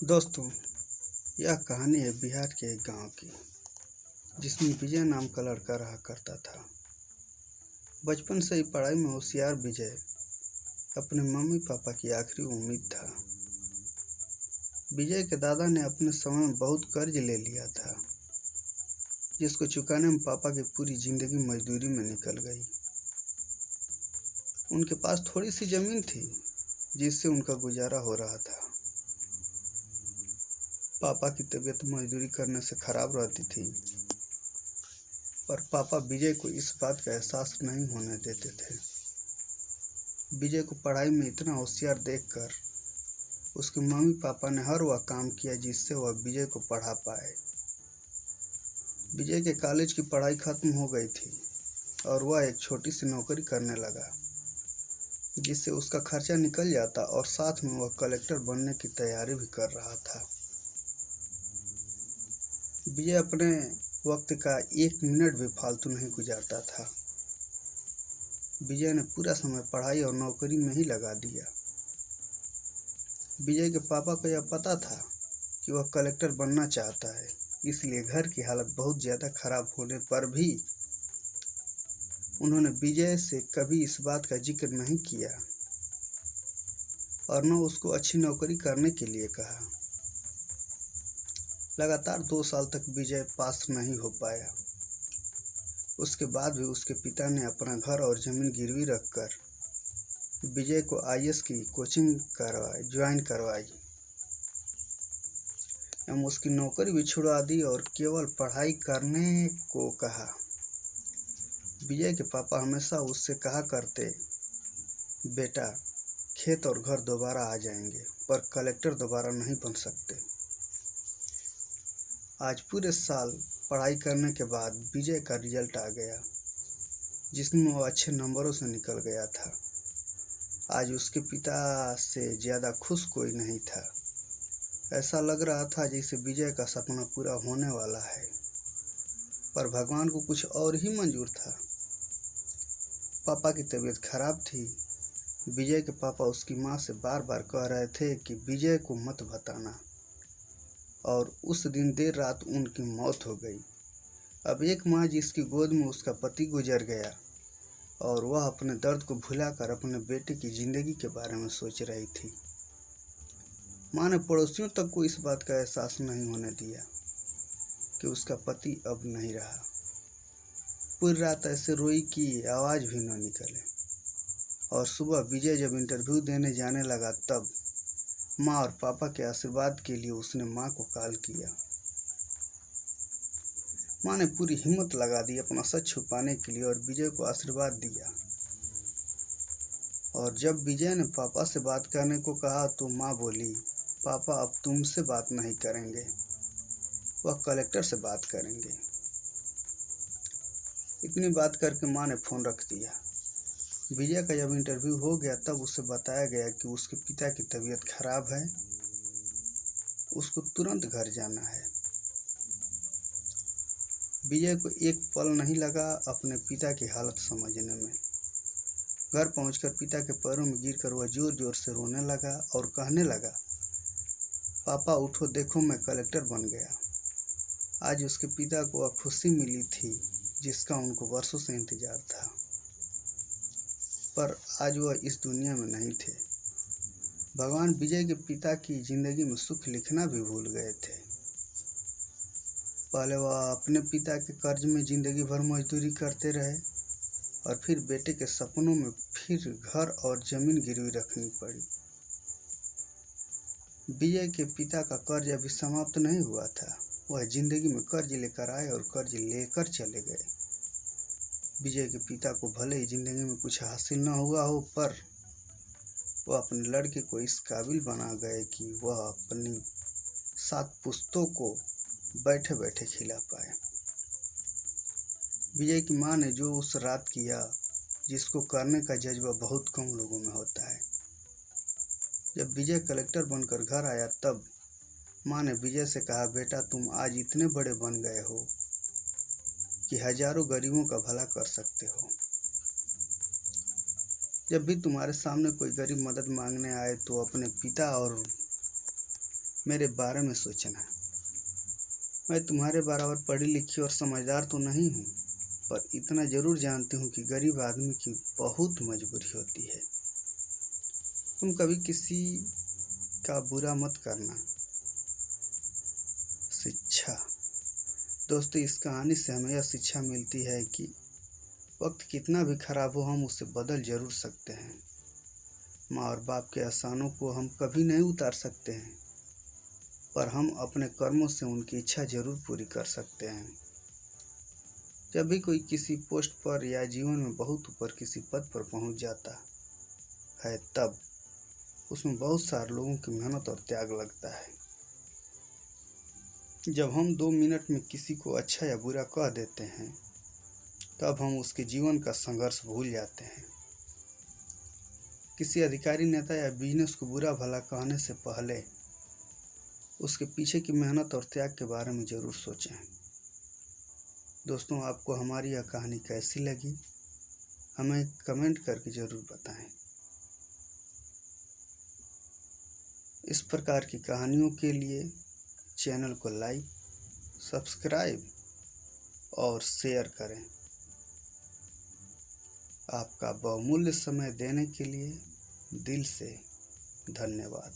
दोस्तों, यह कहानी है बिहार के एक गांव की, जिसमें विजय नाम का लड़का रहा करता था। बचपन से ही पढ़ाई में होशियार विजय अपने मम्मी पापा की आखिरी उम्मीद था। विजय के दादा ने अपने समय में बहुत कर्ज ले लिया था, जिसको चुकाने में पापा की पूरी जिंदगी मजदूरी में निकल गई। उनके पास थोड़ी सी जमीन थी, जिससे उनका गुजारा हो रहा था। पापा की तबीयत मजदूरी करने से खराब रहती थी, पर पापा विजय को इस बात का एहसास नहीं होने देते थे। विजय को पढ़ाई में इतना होशियार देखकर उसके मम्मी पापा ने हर वह काम किया जिससे वह विजय को पढ़ा पाए। विजय के कॉलेज की पढ़ाई खत्म हो गई थी और वह एक छोटी सी नौकरी करने लगा, जिससे उसका खर्चा निकल जाता और साथ में वह कलेक्टर बनने की तैयारी भी कर रहा था। विजय अपने वक्त का एक मिनट भी फालतू नहीं गुजारता था। विजय ने पूरा समय पढ़ाई और नौकरी में ही लगा दिया। विजय के पापा को यह पता था कि वह कलेक्टर बनना चाहता है, इसलिए घर की हालत बहुत ज़्यादा खराब होने पर भी उन्होंने विजय से कभी इस बात का जिक्र नहीं किया और न उसको अच्छी नौकरी करने के लिए कहा। लगातार 2 साल तक विजय पास नहीं हो पाया। उसके बाद भी उसके पिता ने अपना घर और ज़मीन गिरवी रखकर विजय को आईएएस की कोचिंग ज्वाइन करवाई एवं उसकी नौकरी भी छुड़वा दी और केवल पढ़ाई करने को कहा। विजय के पापा हमेशा उससे कहा करते, बेटा, खेत और घर दोबारा आ जाएंगे, पर कलेक्टर दोबारा नहीं बन सकते। आज पूरे साल पढ़ाई करने के बाद विजय का रिजल्ट आ गया, जिसमें वो अच्छे नंबरों से निकल गया था। आज उसके पिता से ज़्यादा खुश कोई नहीं था। ऐसा लग रहा था जैसे विजय का सपना पूरा होने वाला है, पर भगवान को कुछ और ही मंजूर था। पापा की तबीयत खराब थी। विजय के पापा उसकी माँ से बार बार कह रहे थे कि विजय को मत बताना, और उस दिन देर रात उनकी मौत हो गई। अब एक माँ जिसकी गोद में उसका पति गुजर गया और वह अपने दर्द को भुलाकर अपने बेटे की जिंदगी के बारे में सोच रही थी। माँ ने पड़ोसियों तक को इस बात का एहसास नहीं होने दिया कि उसका पति अब नहीं रहा। पूरी रात ऐसे रोई कि आवाज़ भी न निकले, और सुबह विजय जब इंटरव्यू देने जाने लगा तब माँ और पापा के आशीर्वाद के लिए उसने माँ को कॉल किया। माँ ने पूरी हिम्मत लगा दी अपना सच छुपाने के लिए और विजय को आशीर्वाद दिया। और जब विजय ने पापा से बात करने को कहा तो माँ बोली, पापा अब तुमसे बात नहीं करेंगे, वह कलेक्टर से बात करेंगे। इतनी बात करके माँ ने फ़ोन रख दिया। विजय का जब इंटरव्यू हो गया तब उसे बताया गया कि उसके पिता की तबीयत खराब है, उसको तुरंत घर जाना है। विजय को एक पल नहीं लगा अपने पिता की हालत समझने में। घर पहुंचकर पिता के पैरों में गिरकर वह जोर जोर से रोने लगा और कहने लगा, पापा उठो, देखो मैं कलेक्टर बन गया। आज उसके पिता को वह खुशी मिली थी जिसका उनको वर्षों से इंतजार था, पर आज वह इस दुनिया में नहीं थे। भगवान विजय के पिता की जिंदगी में सुख लिखना भी भूल गए थे। पहले वह अपने पिता के कर्ज में जिंदगी भर मजदूरी करते रहे और फिर बेटे के सपनों में फिर घर और जमीन गिरवी रखनी पड़ी। विजय के पिता का कर्ज अभी समाप्त नहीं हुआ था। वह जिंदगी में कर्ज लेकर आए और कर्ज लेकर चले गए। विजय के पिता को भले ही जिंदगी में कुछ हासिल न हुआ हो, पर वह अपने लड़के को इस काबिल बना गए कि वह अपनी 7 पुश्तों को बैठे बैठे खिला पाए। विजय की माँ ने जो उस रात किया, जिसको करने का जज्बा बहुत कम लोगों में होता है। जब विजय कलेक्टर बनकर घर आया तब माँ ने विजय से कहा, बेटा, तुम आज इतने बड़े बन गए हो कि हजारों गरीबों का भला कर सकते हो। जब भी तुम्हारे सामने कोई गरीब मदद मांगने आए तो अपने पिता और मेरे बारे में सोचना। मैं तुम्हारे बराबर पढ़ी लिखी और समझदार तो नहीं हूँ, पर इतना जरूर जानती हूँ कि गरीब आदमी की बहुत मजबूरी होती है। तुम कभी किसी का बुरा मत करना। शिक्षा। दोस्तों, इस कहानी से हमें यह शिक्षा मिलती है कि वक्त कितना भी खराब हो, हम उसे बदल जरूर सकते हैं। माँ और बाप के एहसानों को हम कभी नहीं उतार सकते हैं, पर हम अपने कर्मों से उनकी इच्छा जरूर पूरी कर सकते हैं। जब भी कोई किसी पोस्ट पर या जीवन में बहुत ऊपर किसी पद पर पहुंच जाता है, तब उसमें बहुत सारे लोगों की मेहनत और त्याग लगता है। जब हम 2 मिनट में किसी को अच्छा या बुरा कह देते हैं, तब हम उसके जीवन का संघर्ष भूल जाते हैं। किसी अधिकारी, नेता या बिजनेस को बुरा भला कहने से पहले उसके पीछे की मेहनत और त्याग के बारे में जरूर सोचें। दोस्तों, आपको हमारी यह कहानी कैसी लगी, हमें कमेंट करके जरूर बताएं। इस प्रकार की कहानियों के लिए चैनल को लाइक, सब्सक्राइब और शेयर करें। आपका बहुमूल्य समय देने के लिए दिल से धन्यवाद।